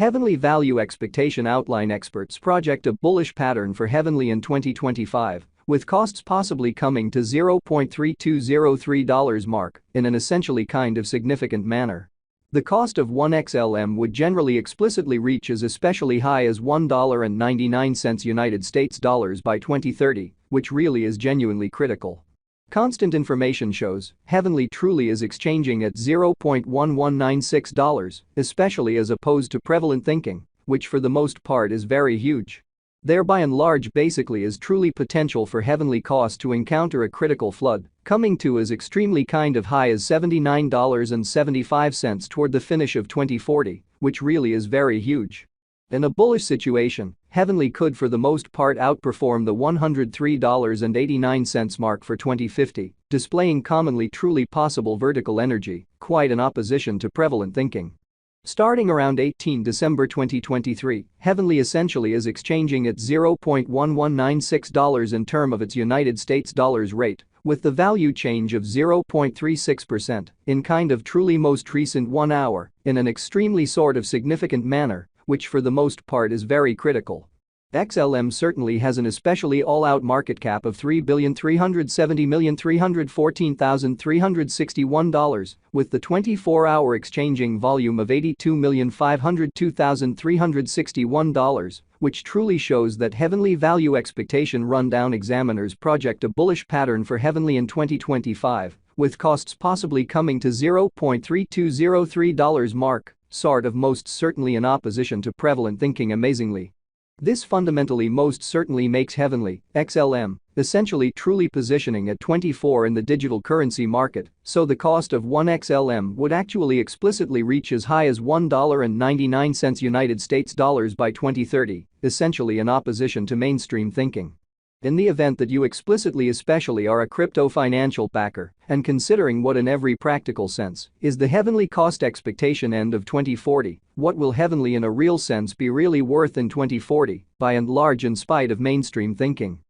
Heavenly value expectation outline experts project a bullish pattern for Heavenly in 2025, with costs possibly coming to $0.3203 mark in an essentially kind of significant manner. The cost of 1 XLM would generally explicitly reach as especially high as $1.99 United States dollars by 2030, which really is genuinely critical. Constant information shows Heavenly truly is exchanging at $0.1196, especially as opposed to prevalent thinking, which for the most part is very huge. There by and large basically is truly potential for Heavenly cost to encounter a critical flood, coming to as extremely kind of high as $79.75 toward the finish of 2040, which really is very huge. In a bullish situation, Heavenly could for the most part outperform the $103.89 mark for 2050, displaying commonly truly possible vertical energy, quite in opposition to prevalent thinking. Starting around 18 December 2023, Heavenly essentially is exchanging at $0.1196 in term of its United States dollars rate, with the value change of 0.36% in kind of truly most recent 1 hour in an extremely sort of significant manner, which for the most part is very critical. XLM certainly has an especially all-out market cap of $3,370,314,361, with the 24-hour exchanging volume of $82,502,361, which truly shows that Heavenly value expectation rundown examiners project a bullish pattern for Heavenly in 2025, with costs possibly coming to $0.3203 mark, sort of most certainly in opposition to prevalent thinking amazingly. This fundamentally most certainly makes Heavenly, XLM, essentially truly positioning at 24 in the digital currency market, so the cost of 1 XLM would actually explicitly reach as high as $1.99 United States dollars by 2030, essentially in opposition to mainstream thinking. In the event that you explicitly especially are a crypto financial backer, and considering what in every practical sense is the Heavenly cost expectation end of 2040, what will Heavenly in a real sense be really worth in 2040, by and large in spite of mainstream thinking?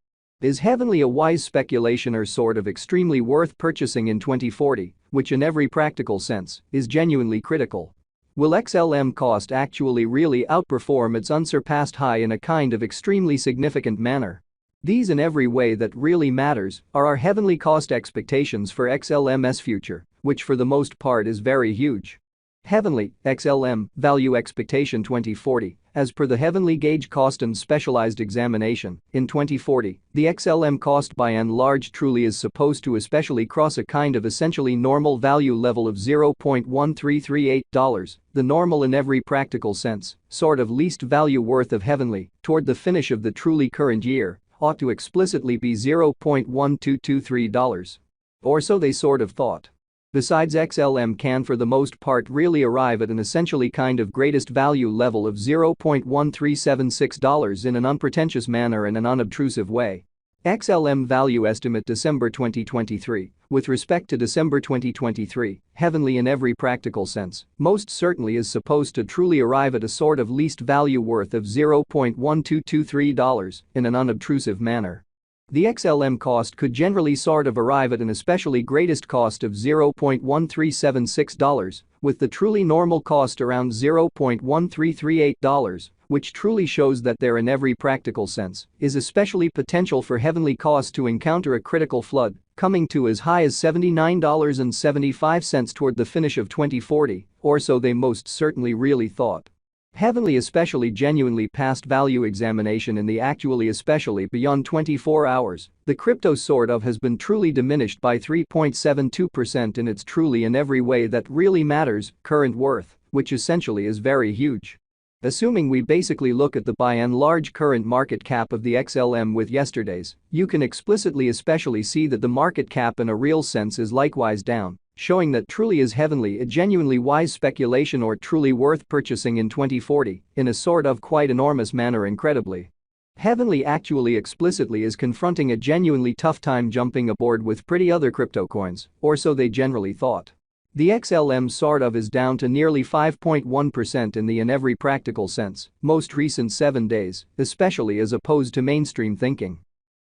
Is Heavenly a wise speculation or sort of extremely worth purchasing in 2040, which in every practical sense is genuinely critical? Will XLM cost actually really outperform its unsurpassed high in a kind of extremely significant manner? These in every way that really matters are our Heavenly cost expectations for XLM's future, which for the most part is very huge. Heavenly, XLM, value expectation 2040, as per the Heavenly gauge cost and specialized examination, in 2040, the XLM cost by and large truly is supposed to especially cross a kind of essentially normal value level of $0.1338, the normal in every practical sense, sort of least value worth of Heavenly, toward the finish of the truly current year, ought to explicitly be $0.1223. Or so they sort of thought. Besides, XLM can for the most part really arrive at an essentially kind of greatest value level of $0.1376 in an unpretentious manner and an unobtrusive way. XLM value estimate December 2023. With respect to December 2023, Heavenly in every practical sense, most certainly is supposed to truly arrive at a sort of least value worth of $0.1223 in an unobtrusive manner. The XLM cost could generally sort of arrive at an especially greatest cost of $0.1376, with the truly normal cost around $0.1338, which truly shows that there in every practical sense is especially potential for Heavenly cost to encounter a critical flood, coming to as high as $79.75 toward the finish of 2040, or so they most certainly really thought. Heavenly especially genuinely passed value examination in the actually especially beyond 24 hours, the crypto sort of has been truly diminished by 3.72% in its truly in every way that really matters current worth, which essentially is very huge. Assuming we basically look at the by and large current market cap of the XLM with yesterday's, you can explicitly especially see that the market cap in a real sense is likewise down, showing that truly is Heavenly a genuinely wise speculation or truly worth purchasing in 2040, in a sort of quite enormous manner incredibly. Heavenly actually explicitly is confronting a genuinely tough time jumping aboard with pretty other crypto coins, or so they generally thought. The XLM sort of is down to nearly 5.1% in every practical sense, most recent 7 days, especially as opposed to mainstream thinking.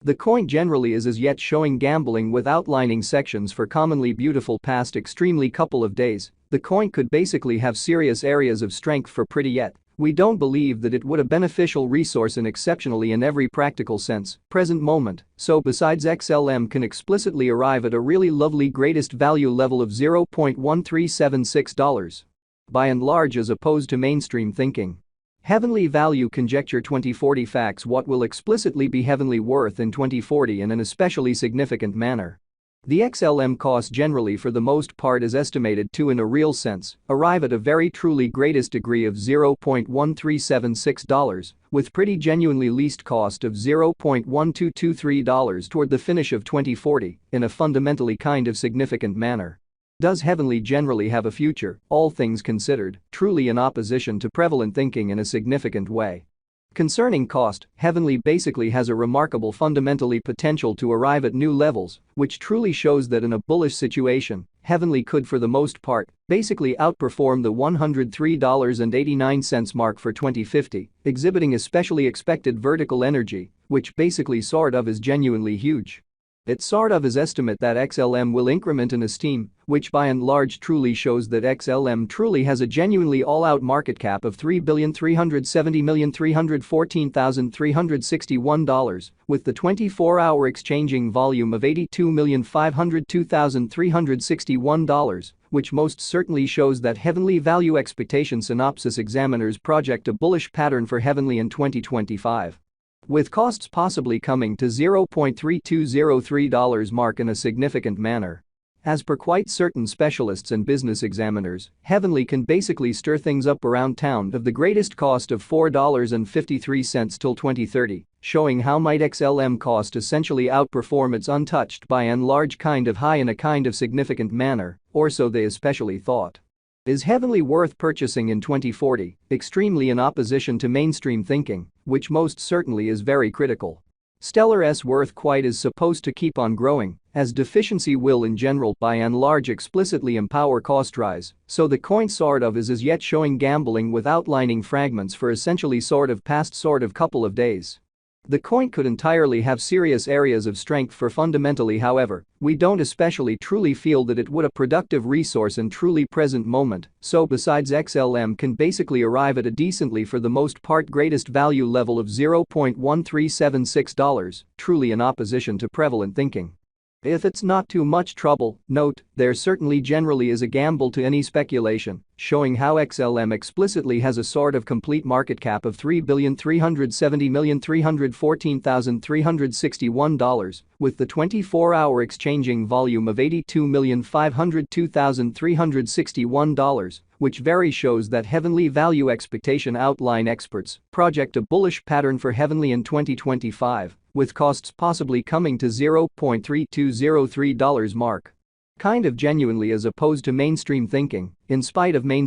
The coin generally is as yet showing gambling with outlining sections for commonly beautiful past extremely couple of days. The coin could basically have serious areas of strength for pretty yet, We don't believe that it would a beneficial resource in exceptionally in every practical sense, present moment, so besides XLM can explicitly arrive at a really lovely greatest value level of $0.1376. By and large as opposed to mainstream thinking. Heavenly value conjecture 2040 facts what will explicitly be heavenly worth in 2040 in an especially significant manner. The XLM cost generally for the most part is estimated to in a real sense arrive at a very truly greatest degree of $0.1376 with pretty genuinely least cost of $0.1223 toward the finish of 2040 in a fundamentally kind of significant manner. Does heavenly generally have a future, all things considered, truly in opposition to prevalent thinking in a significant way? Concerning cost, heavenly basically has a remarkable fundamentally potential to arrive at new levels, which truly shows that in a bullish situation, heavenly could for the most part basically outperform the $103.89 mark for 2050, exhibiting especially expected vertical energy, which basically sort of is genuinely huge. It sort of is estimate that XLM will increment in esteem, which by and large truly shows that XLM truly has a genuinely all-out market cap of $3,370,314,361, with the 24-hour exchanging volume of $82,502,361, which most certainly shows that heavenly value expectation synopsis examiners project a bullish pattern for heavenly in 2025. With costs possibly coming to $0.3203 mark in a significant manner. As per quite certain specialists and business examiners, heavenly can basically stir things up around town of the greatest cost of $4.53 till 2030, showing how might XLM cost essentially outperform its untouched by and large kind of high in a kind of significant manner, or so they especially thought. Is heavenly worth purchasing in 2040, extremely in opposition to mainstream thinking, which most certainly is very critical. Stellar's worth quite is supposed to keep on growing, as deficiency will in general by and large explicitly empower cost rise, so the coin sort of is as yet showing gambling with outlining fragments for essentially sort of past sort of couple of days. The coin could entirely have serious areas of strength for fundamentally however, we don't especially truly feel that it would a productive resource in truly present moment, so besides XLM can basically arrive at a decently for the most part greatest value level of $0.1376, truly in opposition to prevalent thinking. If it's not too much trouble, note, there certainly generally is a gamble to any speculation, showing how XLM explicitly has a sort of complete market cap of $3,370,314,361, with the 24-hour exchanging volume of $82,502,361, which very shows that heavenly value expectation outline experts project a bullish pattern for heavenly in 2025, with costs possibly coming to $0.3203 mark. Kind of genuinely as opposed to mainstream thinking, in spite of mainstream